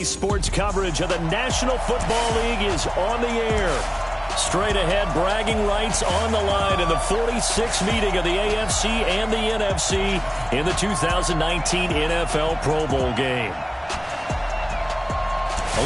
Sports coverage of the National Football League is on the air. Straight ahead, bragging rights on the line in the 46th meeting of the AFC and the NFC in the 2019 NFL Pro Bowl game.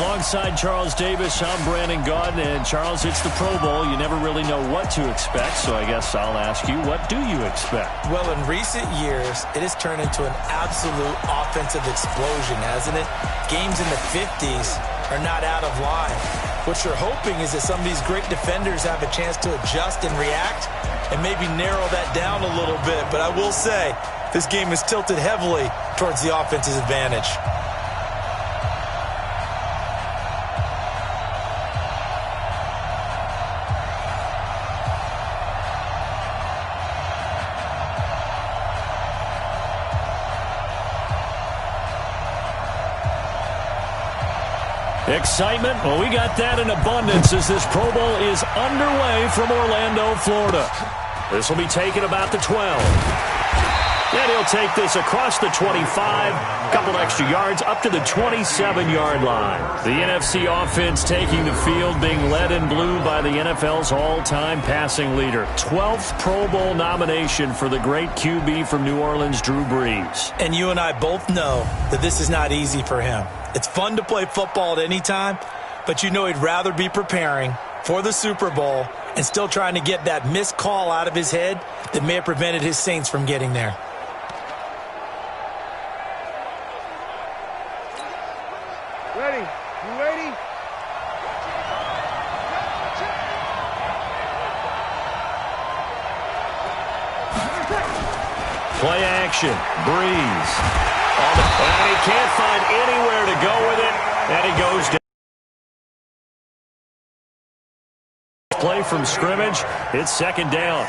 Alongside Charles Davis, I'm BrianAkaDaddy, and Charles, it's the Pro Bowl. You never really know what to expect, so I guess I'll ask you, what do you expect? Well, in recent years, it has turned into an absolute offensive explosion, hasn't it? Games in the 50s are not out of line. What you're hoping is that some of these great defenders have a chance to adjust and react and maybe narrow that down a little bit. But I will say, this game is tilted heavily towards the offense's advantage. Excitement? Well, we got that in abundance as this Pro Bowl is underway from Orlando, Florida. This will be taken about the 12. And he'll take this across the 25, a couple extra yards, up to the 27-yard line. The NFC offense taking the field, being led in blue by the NFL's all-time passing leader. 12th Pro Bowl nomination for the great QB from New Orleans, Drew Brees. And you and I both know that this is not easy for him. It's fun to play football at any time, but you know he'd rather be preparing for the Super Bowl and still trying to get that missed call out of his head that may have prevented his Saints from getting there. Ready? You ready? Play action. Brees. And he can't find anywhere to go with it, and he goes down. Play from scrimmage, it's second down.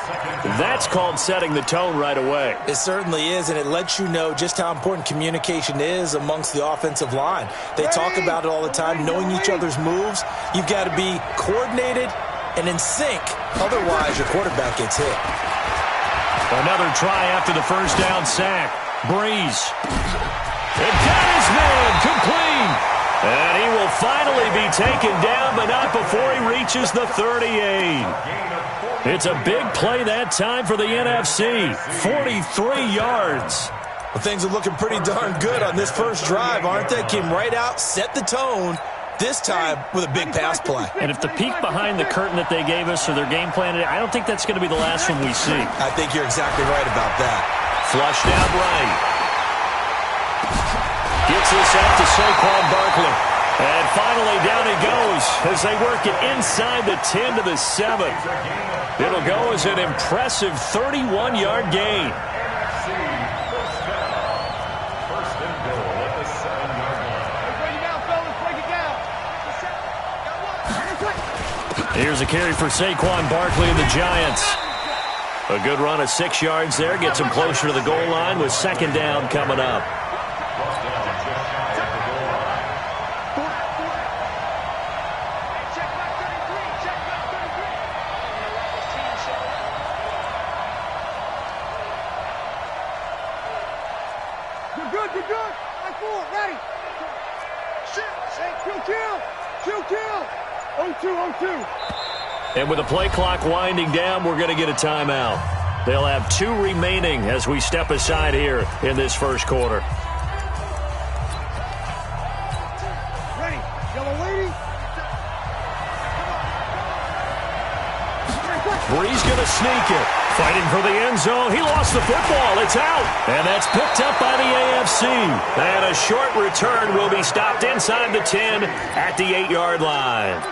That's called setting the tone right away. It certainly is, and it lets you know just how important communication is amongst the offensive line. They talk about it all the time, knowing each other's moves. You've got to be coordinated and in sync. Otherwise, your quarterback gets hit. Another try after the first down sack. Brees. And got his man complete. And he will finally be taken down, but not before he reaches the 38. It's a big play that time for the NFC. 43 yards. Well, things are looking pretty darn good on this first drive, aren't they? Came right out, set the tone, this time with a big pass play. And if the peek behind the curtain that they gave us or their game plan, I don't think that's going to be the last one we see. I think you're exactly right about that. Flushed out right. Gets this out to Saquon Barkley. And finally down he goes as they work it inside the 10 to the 7. It'll go as an impressive 31-yard gain. Here's a carry for Saquon Barkley and the Giants. A good run of 6 yards there. Gets him closer to the goal line with second down coming up. You're good, you're good. Line forward, ready. Kill. 0-2. And with the play clock winding down, we're going to get a timeout. They'll have 2 remaining as we step aside here in this first quarter. Ready, yellow lady. Brees going to sneak it. Fighting for the end zone. He lost the football. It's out. And that's picked up by the AFC. And a short return will be stopped inside the 10 at the 8-yard line.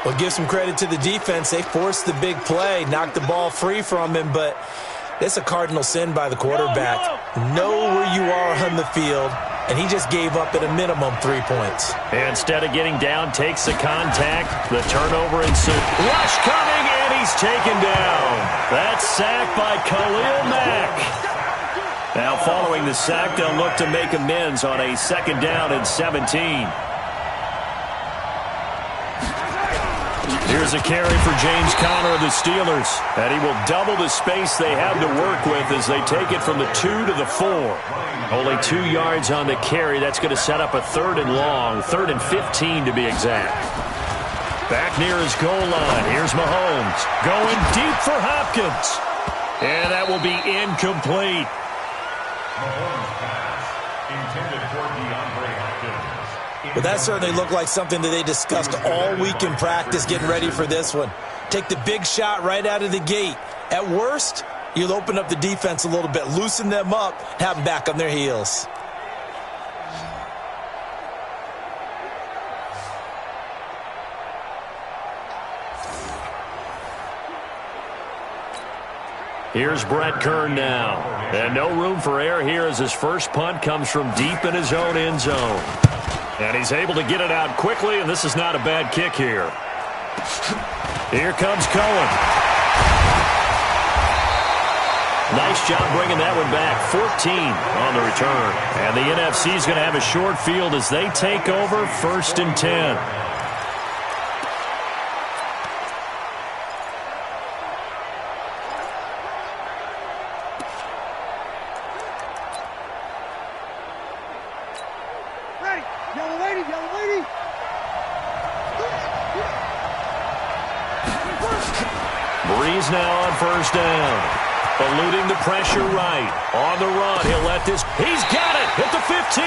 Well, give some credit to the defense. They forced the big play, knocked the ball free from him, but it's a cardinal sin by the quarterback. Know where you are on the field, and he just gave up at a minimum 3 points. Instead of getting down, takes the contact, the turnover ensues. Rush coming, and he's taken down. That's sacked by Khalil Mack. Now following the sack, they'll look to make amends on a second down and 17. Here's a carry for James Conner of the Steelers. And he will double the space they have to work with as they take it from the 2 to the 4. Only 2 yards on the carry. That's going to set up a 3rd and long, 3rd and 15 to be exact. Back near his goal line. Here's Mahomes going deep for Hopkins. And that will be incomplete. Mahomes pass intended for Hopkins. But that certainly looked like something that they discussed all week in practice getting ready for this one. Take the big shot right out of the gate. At worst, you'll open up the defense a little bit, loosen them up, have them back on their heels. Here's Brett Kern now. And no room for error here as his first punt comes from deep in his own end zone. And he's able to get it out quickly, and this is not a bad kick here. Here comes Cohen. Nice job bringing that one back. 14 on the return. And the NFC is going to have a short field as they take over 1st and 10. Breeze now on 1st down. Eluding the pressure right. On the run, he'll let this. He's got it at the 15.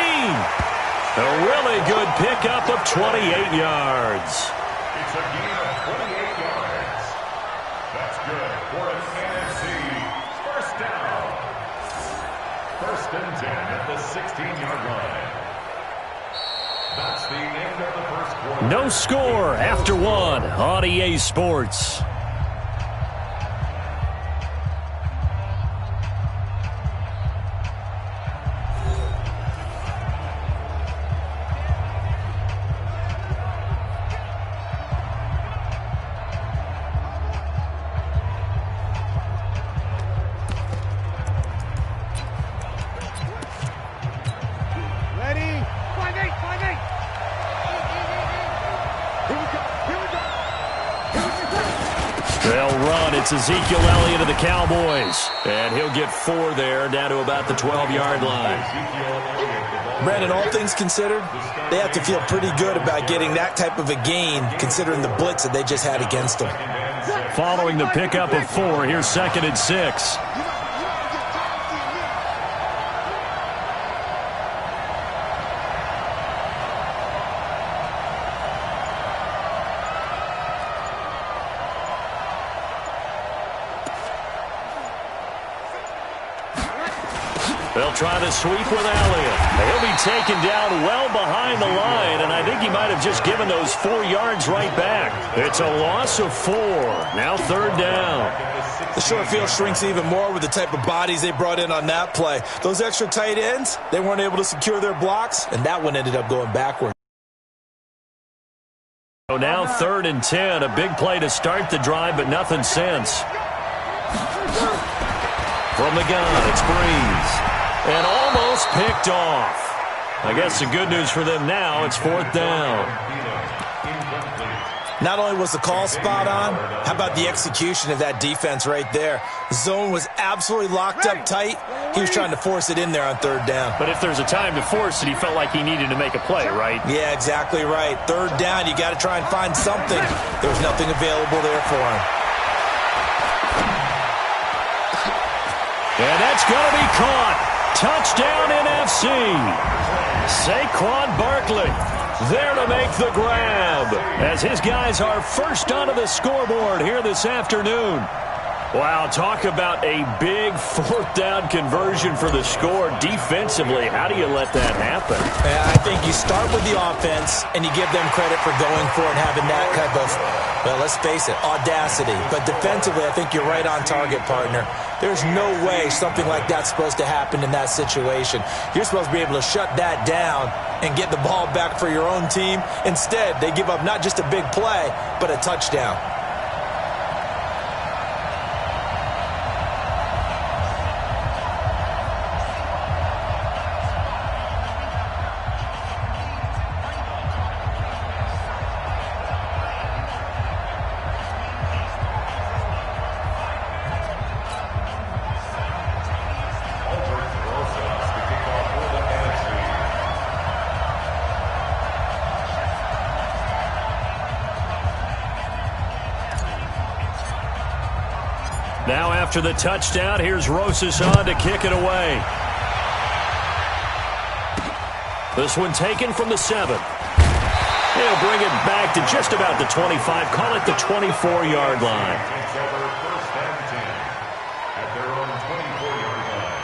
A really good pickup of 28 yards. It's a gain of 28 yards. That's good for an NFC 1st down. 1st and 10 at the 16-yard line. That's the end of the 1st quarter. No score after 1 on EA Sports. They'll run. It's Ezekiel Elliott of the Cowboys. And he'll get 4 there, down to about the 12-yard line. Brandon, all things considered, they have to feel pretty good about getting that type of a gain, considering the blitz that they just had against them. Following the pickup of 4, here's 2nd and 6. They'll try to sweep with Elliott. He'll be taken down well behind the line, and I think he might have just given those 4 yards right back. It's a loss of 4. Now 3rd down. The short field shrinks even more with the type of bodies they brought in on that play. Those extra tight ends, they weren't able to secure their blocks, and that one ended up going backward. So now 3rd and 10, a big play to start the drive, but nothing since. From the gun, it's Breeze. And almost picked off. I guess the good news for them now, it's 4th down. Not only was the call spot on, how about the execution of that defense right there? Zone was absolutely locked up tight. He was trying to force it in there on 3rd down. But if there's a time to force it, he felt like he needed to make a play, right? Yeah, exactly right. 3rd down, you got to try and find something. There was nothing available there for him. And that's going to be caught. Touchdown NFC. Saquon Barkley there to make the grab as his guys are first onto the scoreboard here this afternoon. Wow, talk about a big 4th down conversion for the score. Defensively, how do you let that happen? I think you start with the offense, and you give them credit for going for it and having that type of, well, let's face it, audacity. But defensively, I think you're right on target, partner. There's no way something like that's supposed to happen in that situation. You're supposed to be able to shut that down and get the ball back for your own team. Instead, they give up not just a big play, but a touchdown. Now after the touchdown, here's Rosas on to kick it away. This one taken from the 7. He'll bring it back to just about the 25. Call it the 24-yard line. Takes over first and 10 at their own 24-yard line.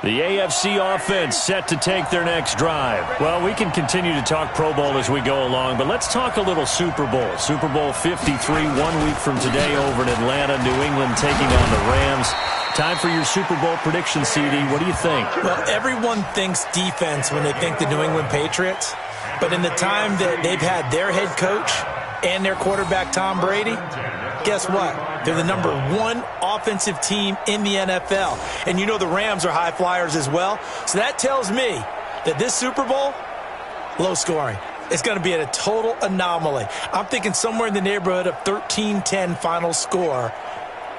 The AFC offense set to take their next drive. Well, we can continue to talk Pro Bowl as we go along, but let's talk a little Super Bowl. Super Bowl 53, 1 week from today over in Atlanta. New England taking on the Rams. Time for your Super Bowl prediction, CD. What do you think? Well, everyone thinks defense when they think the New England Patriots. But in the time that they've had their head coach and their quarterback, Tom Brady, guess what? They're the #1 offensive team in the NFL. And you know the Rams are high flyers as well. So that tells me that this Super Bowl, low scoring. It's going to be at a total anomaly. I'm thinking somewhere in the neighborhood of 13-10 final score,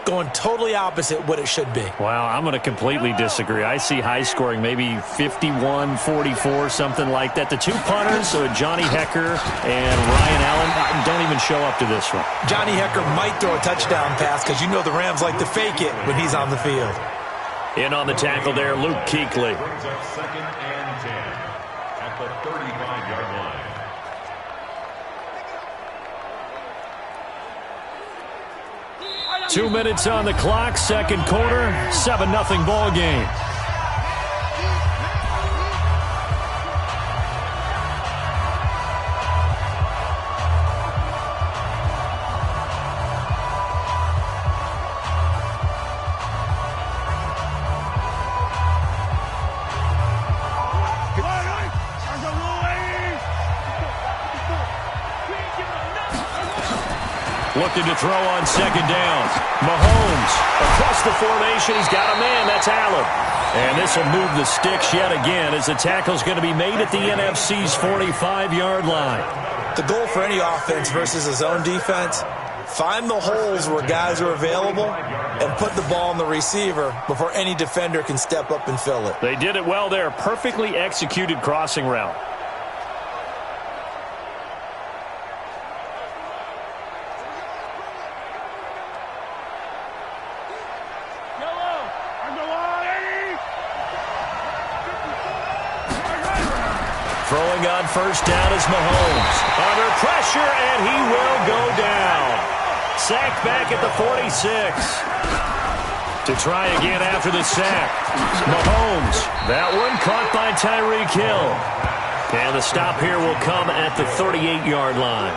going totally opposite what it should be. Wow, I'm going to completely disagree. I see high scoring, maybe 51-44, something like that. The two punters, so Johnny Hecker and Ryan Allen, don't even show up to this one. Johnny Hecker might throw a touchdown pass because you know the Rams like to fake it when he's on the field. In on the tackle there, Luke Kuechly. Brings up second and 10 at the 35-yard line. 2 minutes on the clock, second quarter, 7-0 ball game. Looking to throw on second down. Mahomes across the formation. He's got a man. That's Allen. And this will move the sticks yet again as the tackle's going to be made at the NFC's 45-yard line. The goal for any offense versus his own defense, find the holes where guys are available and put the ball on the receiver before any defender can step up and fill it. They did it well there. Perfectly executed crossing route. Throwing on first down is Mahomes. Under pressure, and he will go down. Sacked back at the 46. To try again after the sack. Mahomes. That one caught by Tyreek Hill. And the stop here will come at the 38-yard line.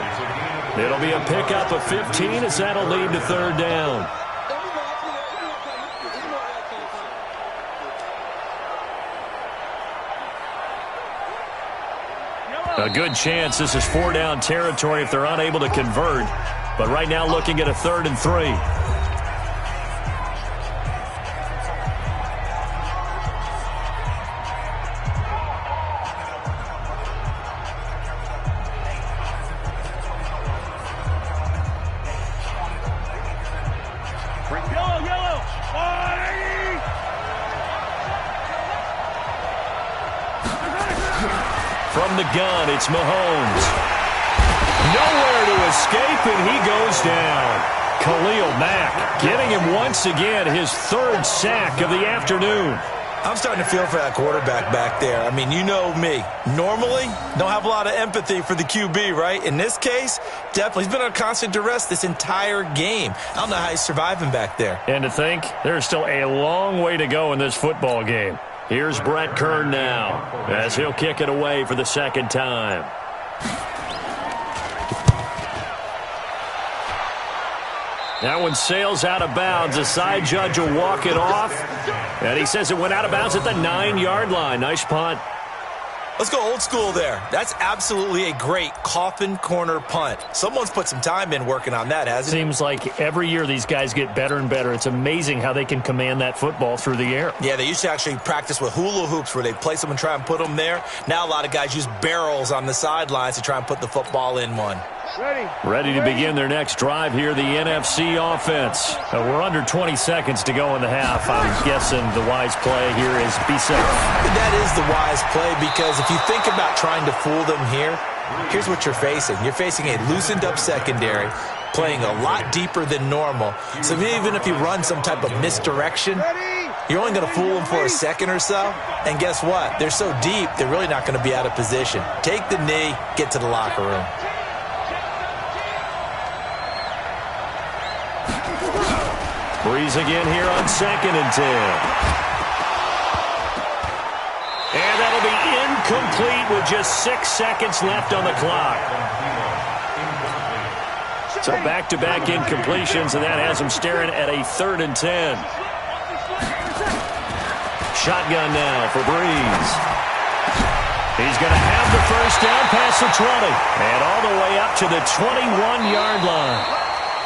It'll be a pickup of 15 as that'll lead to third down. A good chance this is 4-down territory if they're unable to convert. But right now looking at a 3rd and 3. From the gun, it's Mahomes. Nowhere to escape, and he goes down. Khalil Mack getting him once again his 3rd sack of the afternoon. I'm starting to feel for that quarterback back there. I mean, you know me. Normally, don't have a lot of empathy for the QB, right? In this case, definitely. He's been on constant duress this entire game. I don't know how he's surviving back there. And to think, there's still a long way to go in this football game. Here's Brett Kern now as he'll kick it away for the 2nd time. That one sails out of bounds. The side judge will walk it off. And he says it went out of bounds at the 9-yard line. Nice punt. Let's go old school there. That's absolutely a great coffin corner punt. Someone's put some time in working on that, hasn't he? Seems like every year these guys get better and better. It's amazing how they can command that football through the air. Yeah, they used to actually practice with hula hoops where they'd place them and try and put them there. Now a lot of guys use barrels on the sidelines to try and put the football in one. Ready to begin their next drive here, the NFC offense. We're under 20 seconds to go in the half. I'm guessing the wise play here is be safe. That is the wise play, because if you think about trying to fool them here, here's what you're facing. You're facing a loosened up secondary, playing a lot deeper than normal. So even if you run some type of misdirection, you're only going to fool them for a second or so. And guess what? They're so deep, they're really not going to be out of position. Take the knee, get to the locker room. Breeze again here on 2nd and 10. And that'll be incomplete with just 6 seconds left on the clock. So back-to-back incompletions, and that has him staring at a 3rd and 10. Shotgun now for Breeze. He's going to have the first down past the 20 and all the way up to the 21-yard line.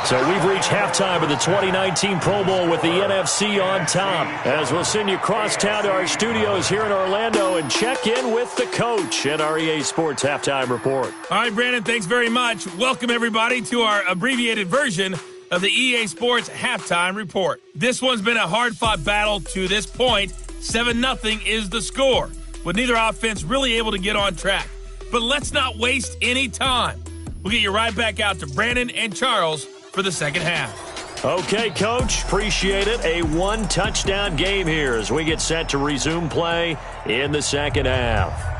So we've reached halftime of the 2019 Pro Bowl with the NFC on top, as we'll send you across town to our studios here in Orlando and check in with the coach at our EA Sports Halftime Report. All right, Brandon, thanks very much. Welcome, everybody, to our abbreviated version of the EA Sports Halftime Report. This one's been a hard-fought battle to this point. 7-0 is the score, with neither offense really able to get on track. But let's not waste any time. We'll get you right back out to Brandon and Charles for the second half. Okay, Coach, appreciate it. A one-touchdown game here as we get set to resume play in the second half.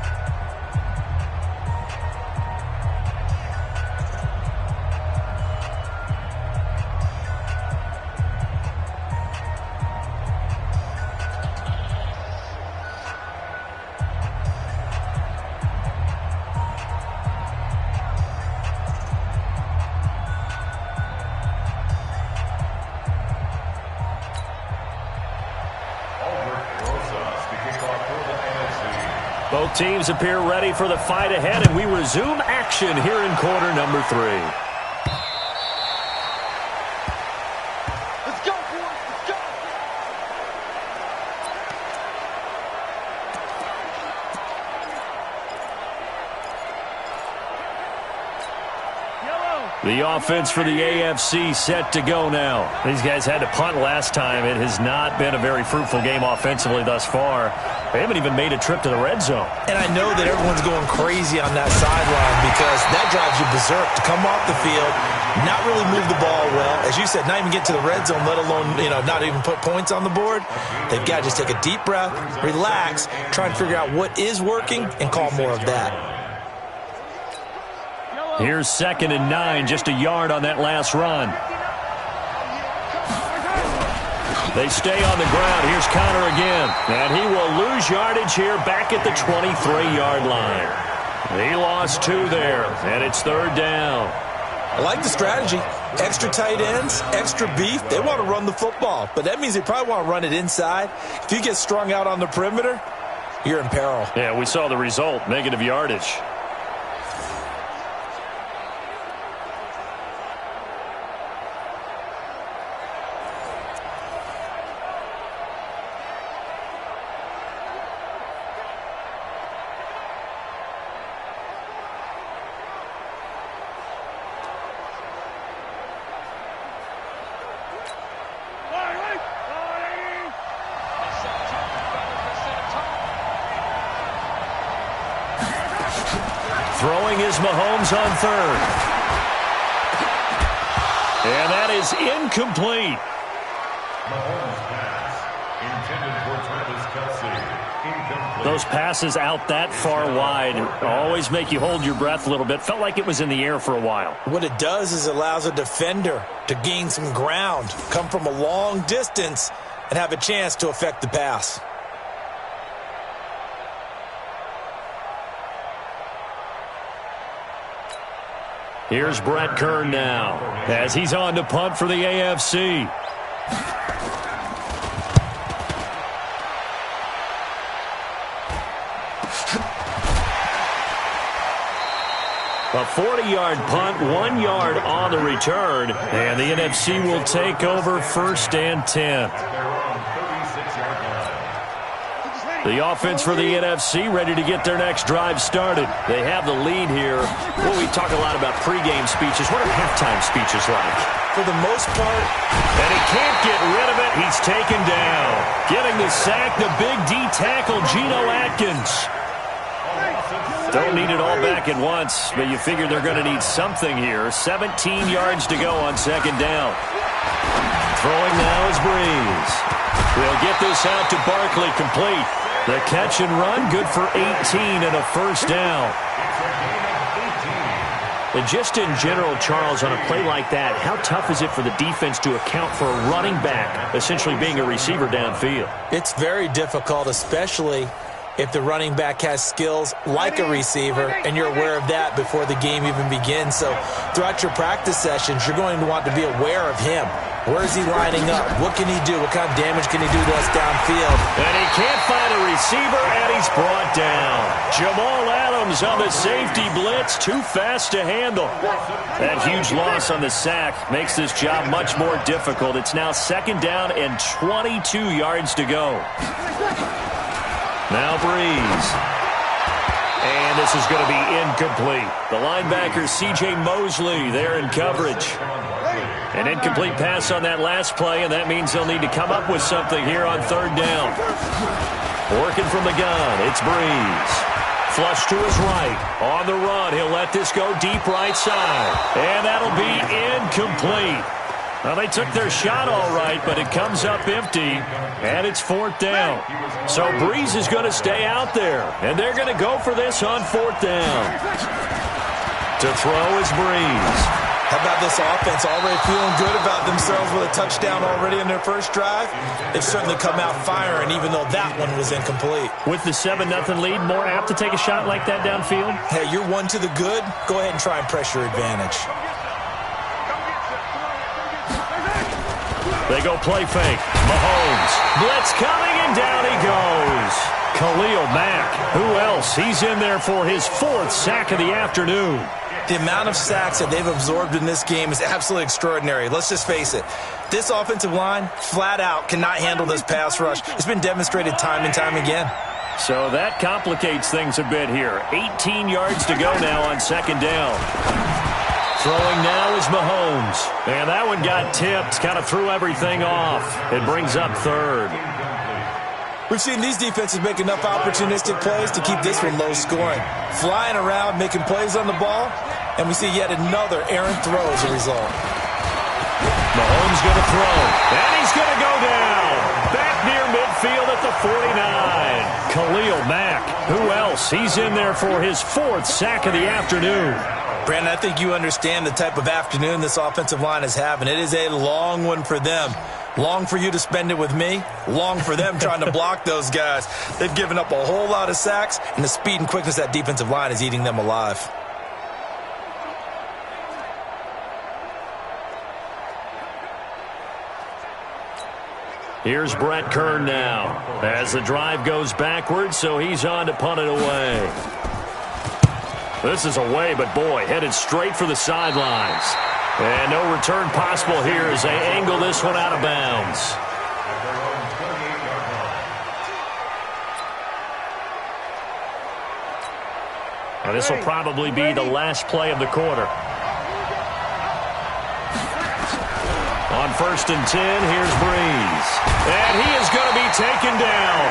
Both teams appear ready for the fight ahead, and we resume action here in quarter number 3. Let's go, boys. Let's go. The offense for the AFC set to go now. These guys had to punt last time. It has not been a very fruitful game offensively thus far. They haven't even made a trip to the red zone. And I know that everyone's going crazy on that sideline because that drives you berserk to come off the field, not really move the ball well. As you said, not even get to the red zone, let alone, not even put points on the board. They've got to just take a deep breath, relax, try and figure out what is working and call more of that. Here's 2nd and 9, just a yard on that last run. They stay on the ground. Here's Connor again. And he will lose yardage here back at the 23-yard line. He lost 2 there, and it's 3rd down. I like the strategy. Extra tight ends, extra beef. They want to run the football, but that means they probably want to run it inside. If you get strung out on the perimeter, you're in peril. Yeah, we saw the result, negative yardage. Throwing is Mahomes on 3rd. And that is incomplete. Mahomes pass intended for Travis Kelce. Incomplete. Those passes out that far wide always make you hold your breath a little bit. Felt like it was in the air for a while. What it does is it allows a defender to gain some ground, come from a long distance, and have a chance to affect the pass. Here's Brett Kern now as he's on to punt for the AFC. A 40-yard punt, 1 yard on the return, and the NFC will take over 1st and 10. At their own 36-yard line. The offense for the NFC ready to get their next drive started. They have the lead here. Well, we talk a lot about pregame speeches. What are halftime speeches like? For the most part. And he can't get rid of it. He's taken down. Getting the sack, the big D tackle, Geno Atkins. Don't need it all back at once, but you figure they're going to need something here. 17 yards to go on second down. Throwing now is Breeze. We'll get this out to Barkley, complete. The catch and run, good for 18 and a first down. And just in general, Charles, on a play like that, how tough is it for the defense to account for a running back essentially being a receiver downfield? It's very difficult, especially if the running back has skills like a receiver, and you're aware of that before the game even begins. So throughout your practice sessions, you're going to want to be aware of him. Where is he lining up? What can he do? What kind of damage can he do to us downfield? And he can't find a receiver, and he's brought down. Jamal Adams on the safety blitz, too fast to handle. That huge loss on the sack makes this job much more difficult. It's now second down and 22 yards to go. Now Breeze. And this is going to be incomplete. The linebacker, C.J. Mosley, there in coverage. An incomplete pass on that last play, and that means they'll need to come up with something here on third down. Working from the gun, it's Breeze. Flush to his right. On the run, he'll let this go deep right side. And that'll be incomplete. Well, they took their shot all right, but it comes up empty, and it's fourth down. So Breeze is going to stay out there, and they're going to go for this on fourth down. To throw is Breeze. How about this offense already feeling good about themselves with a touchdown already in their first drive? They've certainly come out firing, even though that one was incomplete. With the 7-0 lead, more apt to take a shot like that downfield? Hey, you're one to the good. Go ahead and try and press your advantage. They go play fake. Mahomes. Blitz coming, and down he goes. Khalil Mack. Who else? He's in there for his fourth sack of the afternoon. The amount of sacks that they've absorbed in this game is absolutely extraordinary. Let's just face it. This offensive line, flat out, cannot handle this pass rush. It's been demonstrated time and time again. So that complicates things a bit here. 18 yards to go now on second down. Throwing now is Mahomes. And that one got tipped, kind of threw everything off. It brings up third. We've seen these defenses make enough opportunistic plays to keep this one low scoring. Flying around, making plays on the ball, and we see yet another errant throw as a result. Mahomes going to throw, and he's going to go down. Back near midfield at the 49. Khalil Mack. Who else? He's in there for his fourth sack of the afternoon. Brandon, I think you understand the type of afternoon this offensive line is having. It is a long one for them. Long for you to spend it with me. Long for them trying to block those guys. They've given up a whole lot of sacks, and the speed and quickness of that defensive line is eating them alive. Here's Brett Kern now as the drive goes backwards, so he's on to punt it away. This is away, but boy, headed straight for the sidelines. And no return possible here as they angle this one out of bounds. And this will probably be the last play of the quarter. On 1st and 10, here's Breeze. And he is going to be taken down.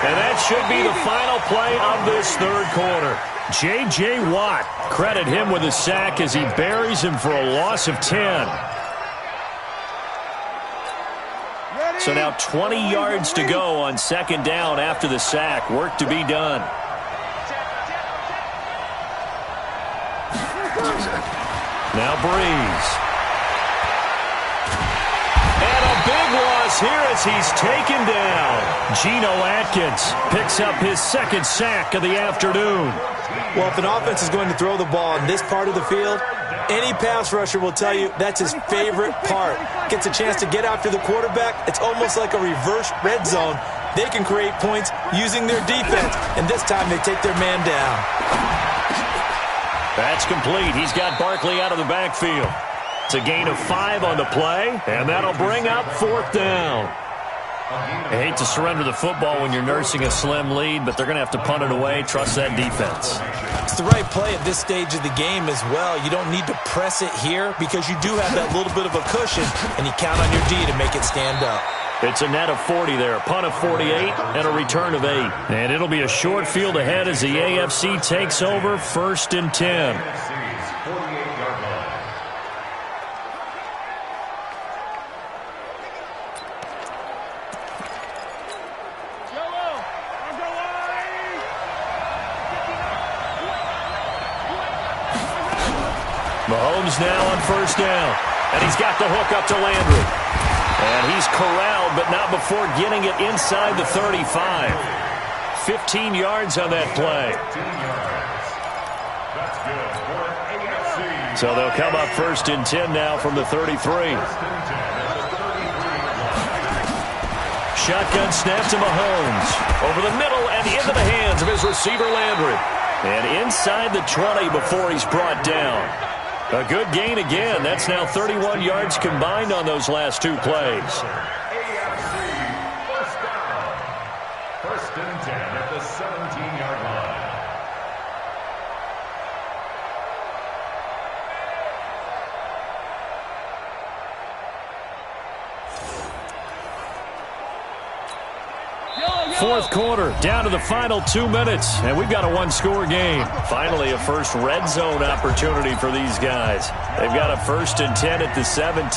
And that should be the final play of this third quarter. J.J. Watt, credit him with a sack as he buries him for a loss of 10. So now 20 yards to go on second down after the sack. Work to be done. Now Breeze. And a big loss here as he's taken down. Geno Atkins picks up his second sack of the afternoon. Well, if an offense is going to throw the ball in this part of the field, any pass rusher will tell you that's his favorite part. Gets a chance to get after the quarterback. It's almost like a reverse red zone. They can create points using their defense, and this time they take their man down. That's complete. He's got Barkley out of the backfield. It's a gain of 5 on the play, and that'll bring up fourth down. I hate to surrender the football when you're nursing a slim lead, but they're going to have to punt it away. Trust that defense. It's the right play at this stage of the game as well. You don't need to press it here because you do have that little bit of a cushion, and you count on your D to make it stand up. It's a net of 40 there, a punt of 48, and a return of 8. And it'll be a short field ahead as the AFC takes over, 1st and 10. Mahomes now on 1st down, and he's got the hook up to Landry. And he's corralled, but not before getting it inside the 35. 15 yards on that play. So they'll come up 1st and 10 now from the 33. Shotgun snap to Mahomes. Over the middle and into the hands of his receiver Landry. And inside the 20 before he's brought down. A good gain again. That's now 31 yards combined on those last 2 plays. AFC first down. 1st and 10 at the 17-yard line. Fourth quarter, down to the final 2 minutes, and we've got a one-score game. Finally, a first red zone opportunity for these guys. They've got a 1st and 10 at the 17.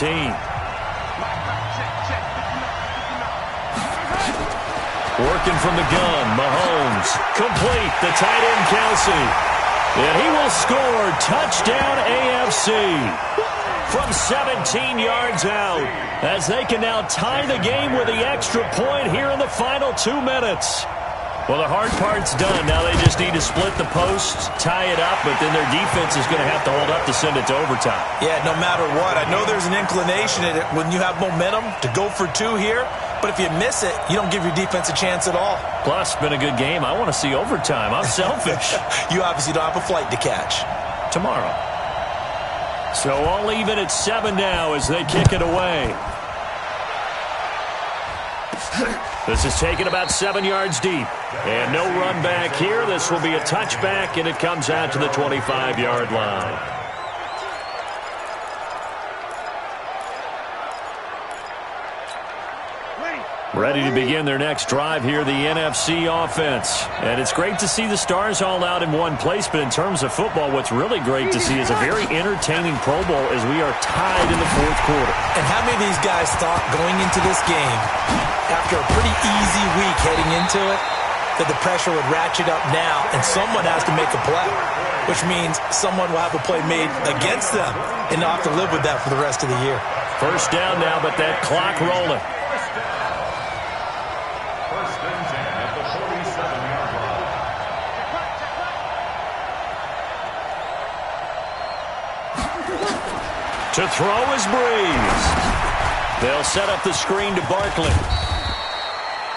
Working from the gun, Mahomes. Complete, the tight end, Kelsey. And he will score. Touchdown, AFC. From 17 yards out, as they can now tie the game with the extra point here in the final 2 minutes. Well, the hard part's done. Now they just need to split the posts, tie it up, but then their defense is going to have to hold up to send it to overtime. Yeah, no matter what. I know there's an inclination in it when you have momentum to go for 2 here, but if you miss it, you don't give your defense a chance at all. Plus, it's been a good game. I want to see overtime. I'm selfish. You obviously don't have a flight to catch. Tomorrow. So all even at 7 now as they kick it away. This is taken about 7 yards deep. And no run back here. This will be a touchback, and it comes out to the 25-yard line. Ready to begin their next drive here, the NFC offense. And it's great to see the stars all out in one place, but in terms of football, what's really great to see is a very entertaining Pro Bowl as we are tied in the fourth quarter. And how many of these guys thought going into this game, after a pretty easy week heading into it, that the pressure would ratchet up now and someone has to make a play, which means someone will have a play made against them and they'll have to live with that for the rest of the year. First down now, but that clock rolling. To throw is Breeze. They'll set up the screen to Barkley.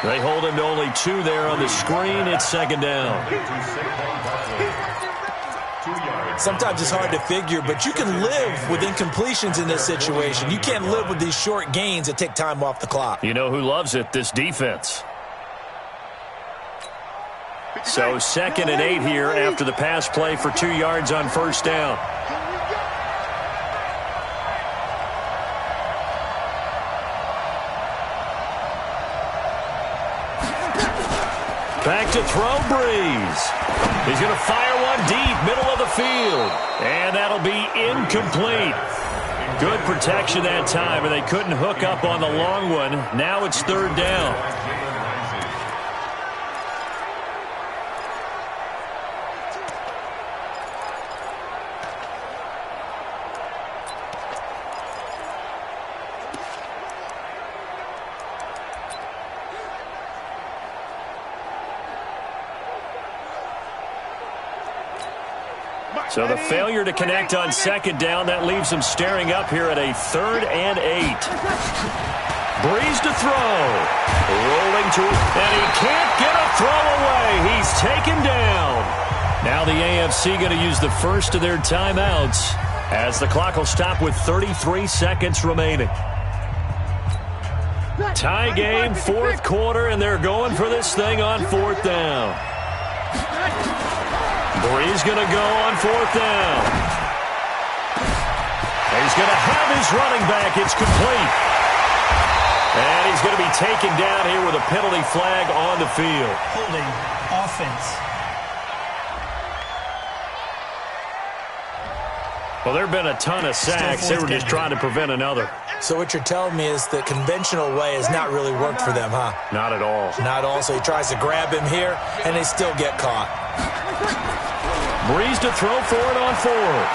They hold him to only 2 there on the screen. It's 2nd down. Sometimes it's hard to figure, but you can live with incompletions in this situation. You can't live with these short gains that take time off the clock. You know who loves it? This defense. So 2nd and 8 here after the pass play for 2 yards on 1st down. Back to throw, Breeze. He's going to fire one deep, middle of the field. And that'll be incomplete. Good protection that time, and they couldn't hook up on the long one. Now it's 3rd down. So the failure to connect on 2nd down, that leaves them staring up here at a 3rd and 8. Breeze to throw. Rolling to, and he can't get a throw away. He's taken down. Now the AFC going to use the first of their timeouts as the clock will stop with 33 seconds remaining. Tie game, fourth quarter, and they're going for this thing on fourth down. Bree's going to go on fourth down. He's going to have his running back. It's complete. And he's going to be taken down here with a penalty flag on the field. Holding offense. Well, there have been a ton of sacks. They were just trying to prevent another. So what you're telling me is the conventional way has not really worked for them, huh? Not at all. Not all. So he tries to grab him here, and they still get caught. Breeze to throw for it on fourth.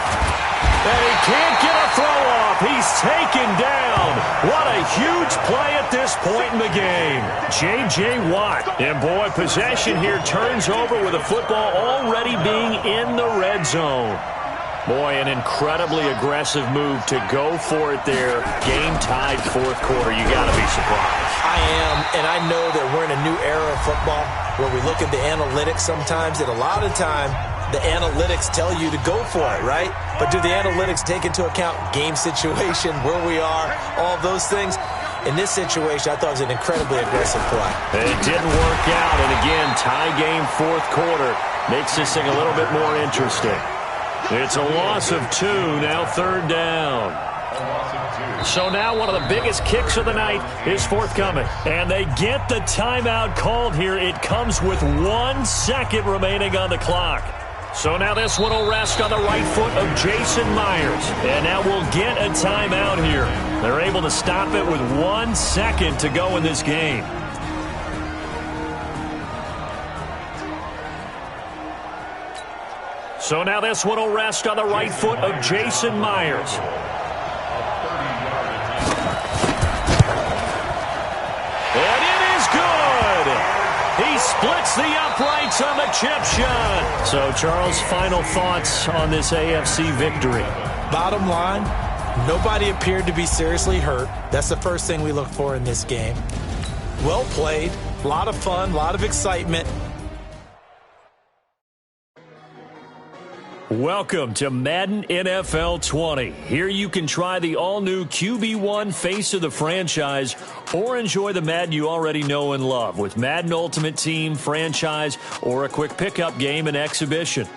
And he can't get a throw off. He's taken down. What a huge play at this point in the game. J.J. Watt. And, boy, possession here turns over with the football already being in the red zone. Boy, an incredibly aggressive move to go for it there. Game-tied fourth quarter. You got to be surprised. I am, and I know that we're in a new era of football where we look at the analytics sometimes, and a lot of time the analytics tell you to go for it, right? But do the analytics take into account game situation, where we are, all those things? In this situation, I thought it was an incredibly aggressive play. It didn't work out, and again, tie game fourth quarter makes this thing a little bit more interesting. It's a loss of 2, now third down. So now one of the biggest kicks of the night is forthcoming. And they get the timeout called here. It comes with 1 second remaining on the clock. So now this one will rest on the right foot of Jason Myers. And now we'll get a timeout here. They're able to stop it with 1 second to go in this game. So now this one will rest on the right foot of Jason Myers. And it is good. He splits the uprights on the chip shot. So, Charles, final thoughts on this AFC victory? Bottom line, nobody appeared to be seriously hurt. That's the first thing we look for in this game. Well played, a lot of fun, a lot of excitement. Welcome to Madden NFL 20. Here you can try the all-new QB1 face of the franchise or enjoy the Madden you already know and love with Madden Ultimate Team, franchise, or a quick pickup game and exhibition.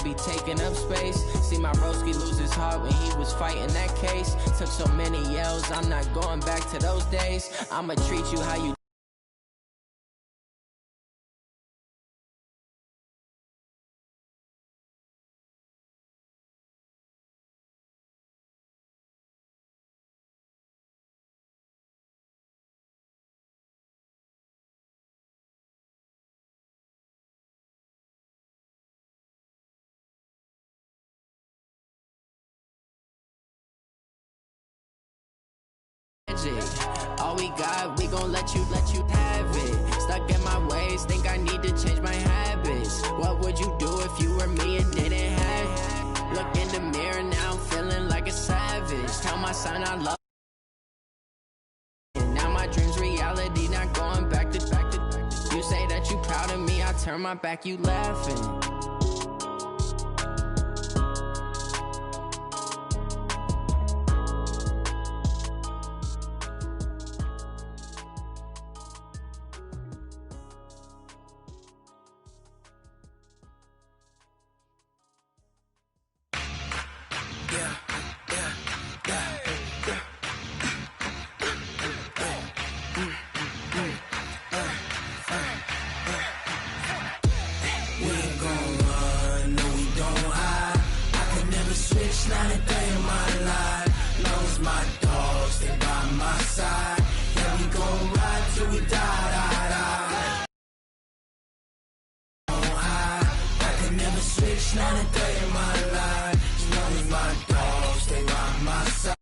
be taking up space. See my broski lose his heart when he was fighting that case. Took so many L's, I'm not going back to those days. I'ma treat you how you all we got, we gon' let you have it. Stuck in my ways, think I need to change my habits. What would you do if you were me and didn't have it? Look in the mirror now, I'm feeling like a savage. Tell my son I love and now my dreams reality, not going back to. You say that you proud of me, I turn my back, you laughing. Not a day in my life. Knows my dogs, they by my side. Yeah, we gon' ride till we die. I can never switch, not a day in my life. Knows my dogs, they by my side.